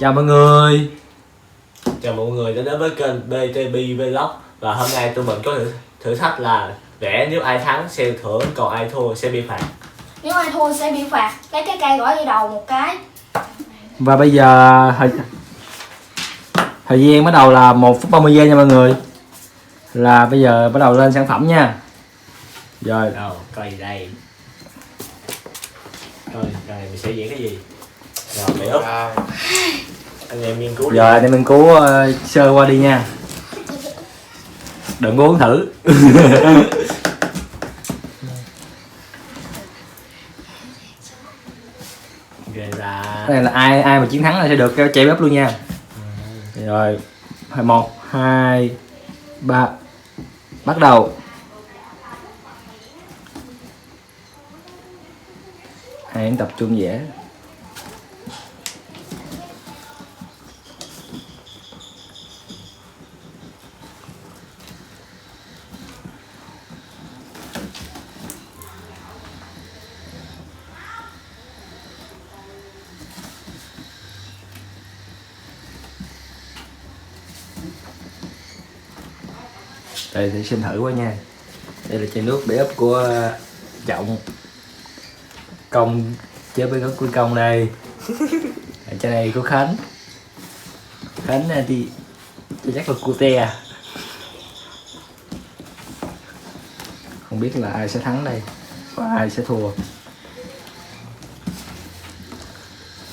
Chào mọi người. Chào mọi người đã đến với kênh BTB Vlog. Và hôm nay tụi mình có thử thách là vẽ, nếu ai thắng sẽ được thưởng, còn ai thua sẽ bị phạt. Nếu ai thua sẽ bị phạt lấy cái cây gõ vào đầu một cái. Và bây giờ thời gian bắt đầu là 1 phút 30 giây nha mọi người. Là bây giờ bắt đầu lên sản phẩm nha. Rồi Đâu, coi gì đây. Coi mình sẽ vẽ cái gì. Rồi mày úp. Anh em nghiên cứu. giờ để mình cứu sơ qua đi nha. Đừng có uống thử. Ghê ra. Cái này là ai mà chiến thắng là sẽ được cái chai bếp luôn nha. Rồi 1, 2, 3 bắt đầu. Hãy tập trung vẽ. Đây để xem thử qua nha. Đây là chai nước để úp của Trọng. Công chế bên góc của Công đây. Ở trên này có Khánh. Khánh thì chắc là cute. Không biết là ai sẽ thắng đây và ai sẽ thua.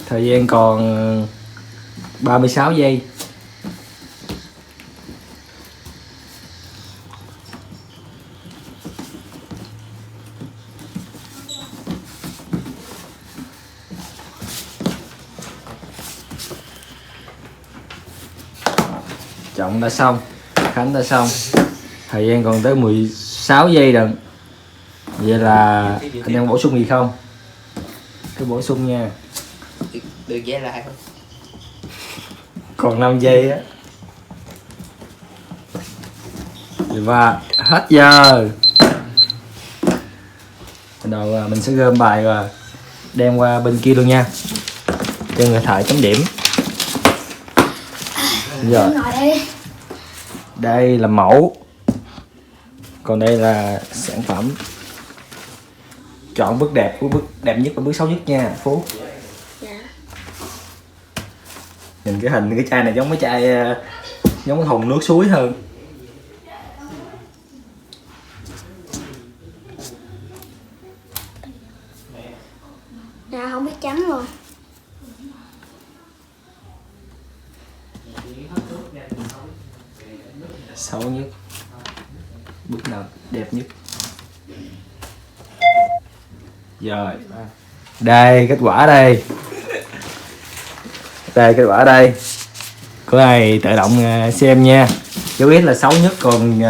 Thời gian còn 36 giây. Trọng đã xong, Khánh đã xong. Thời gian còn tới 16 giây rồi. Vậy là anh em bổ sung gì không? Cứ bổ sung nha. Được vẽ lại không? Còn 5 giây á. Và hết giờ. Bắt đầu mình sẽ gom bài và đem qua bên kia luôn nha, cho người thợ chấm điểm. Rồi. Đây là mẫu. Còn đây là sản phẩm. Chọn bước đẹp, bước đẹp nhất và bước xấu nhất nha Phú. Dạ. Nhìn cái hình cái chai này giống cái chai giống cái thùng nước suối hơn. Dạ không biết chấm luôn. Xấu nhất. Bước nào đẹp nhất. Rồi. Đây kết quả đây. Đây kết quả đây. Có ai tự động xem nha. Dấu ít là xấu nhất, còn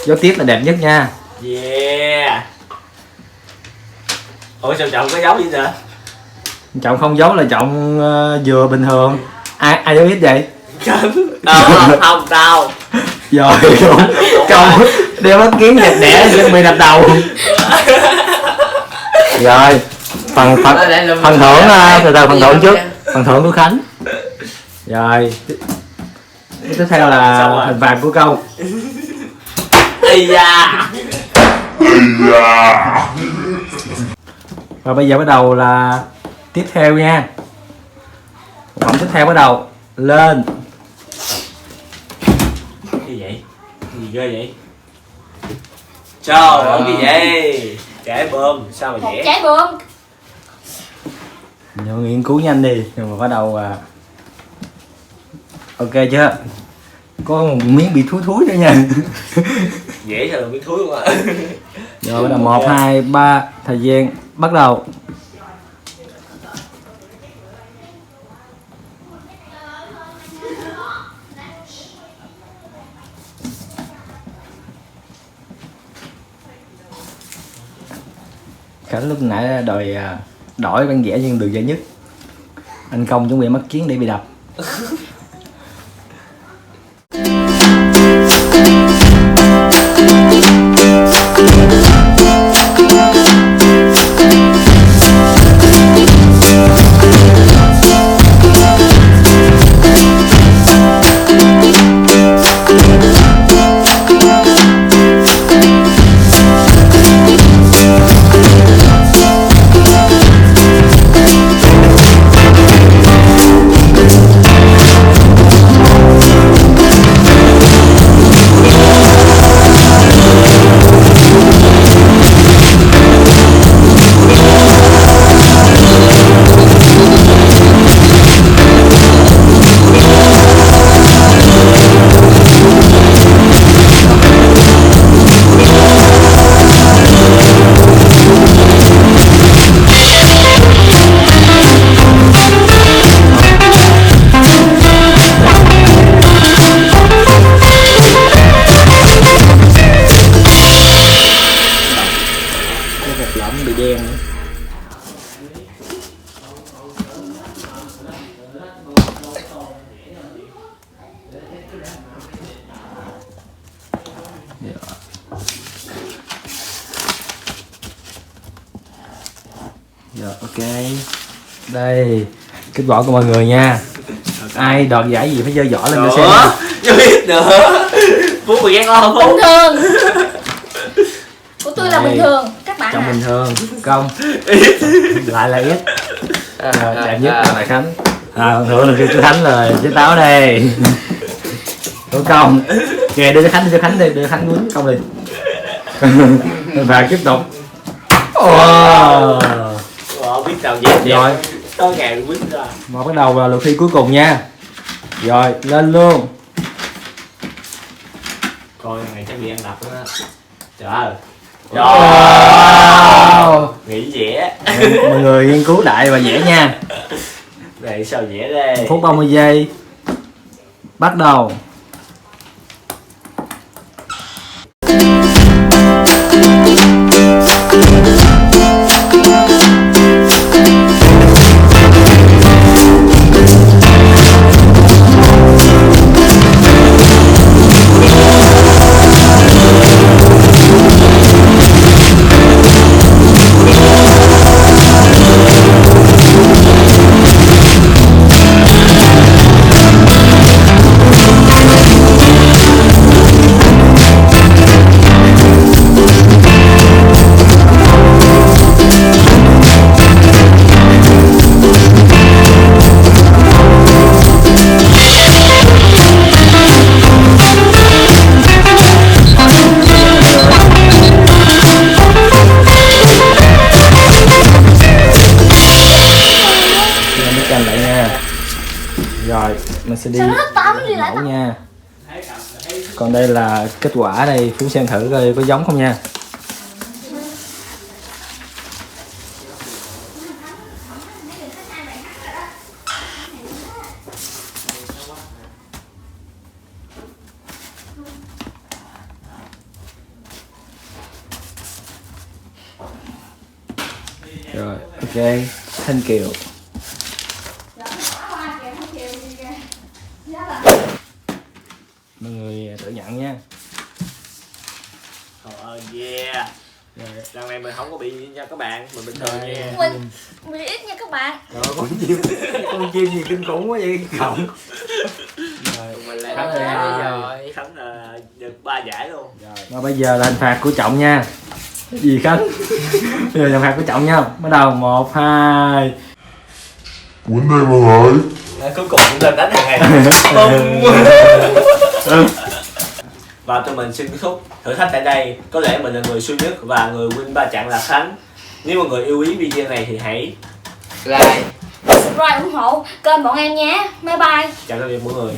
dấu tiếp là đẹp nhất nha. Yeah. Ủa sao Trọng có dấu gì vậy? Trọng không giấu là Trọng vừa bình thường. Ai dấu ít vậy? Không tao. Rồi Công đeo mắt kiến đẹp đẽ chuẩn bị đập đầu. Rồi phần thưởng từ từ phần thưởng trước, phần thưởng của Khánh. Rồi tiếp theo là hình phạt của Công. Ây da. Và bây giờ bắt đầu là tiếp theo nha. Phẩm tiếp theo bắt đầu lên. Gì vậy? Gì ghê vậy? Trời ơi cái gì vậy? Trái bơm sao mà Một vẽ? trái bơm. Nhớ nghiên cứu nhanh đi. Rồi mà bắt đầu ok chưa? Có một miếng bị thúi thúi nữa nha. Vẽ sao là biết thúi luôn á. Rồi bắt đầu 1, 2, 3. Thời gian bắt đầu. Khánh lúc nãy đòi đổi bản vẽ nhưng được giải nhất. Anh Công chuẩn bị mắt kiến để bị đập. Rồi ok. Đây kết quả của mọi người nha. Ai đoạt giải gì phải giơ giỏ lên cho xem. Chưa biết nữa. Phú bị ghét không? Bình thường. Của tôi là Đây. bình thường. Các bạn Trong à. bình thường. Công. Lại là ít. Rồi đẹp nhất là lại Khánh. Phần thưởng là kêu Khánh rồi. Trái táo đây. Của Công. Kìa đưa cho Khánh đi. Đưa Khánh quýnh Công đi. Và tiếp tục. Không biết nào dễ Rồi. Có ngàn quýnh ra. Và bắt đầu vào lượt thi cuối cùng nha. Rồi lên luôn. Coi này chắc bị ăn đập đó. Trời ơi. Wow. Nghĩ dễ. Mọi người nghiên cứu đại và dễ nha. Này sao dễ đây? Phút 30 giây. Bắt đầu. Canh lại nha. Rồi mình sẽ đi Sao nó hết tao nó đi lại mẫu nha. Còn đây là kết quả đây, Phú xem thử coi có giống không nha. Rồi ok, Thanh Kiều. Mọi người tự nhận nha. Yeah. Lần này mình không có bị nha các bạn, mình bình thường nha. Mình bị ít nha các bạn. Rồi con chim gì kinh khủng quá vậy cộng. Rồi Mình lại Khánh bắt ơi. giải rồi. Khánh là được 3 giải luôn. Và bây giờ là hình phạt của Trọng nha. Cái gì Khánh? Bây giờ là hình phạt của Trọng nha. Bắt đầu 1, 2. Quýnh đây mọi người. Cuối cùng cũng lên đánh hàng ngày. Và tụi mình xin kết thúc thử thách tại đây. Có lẽ mình là người suy nhất và người win 3 trận là Khánh. Nếu mọi người yêu quý video này thì hãy Like. Subscribe ủng hộ kênh bọn em nhé. Bye bye. chào tạm biệt mọi người.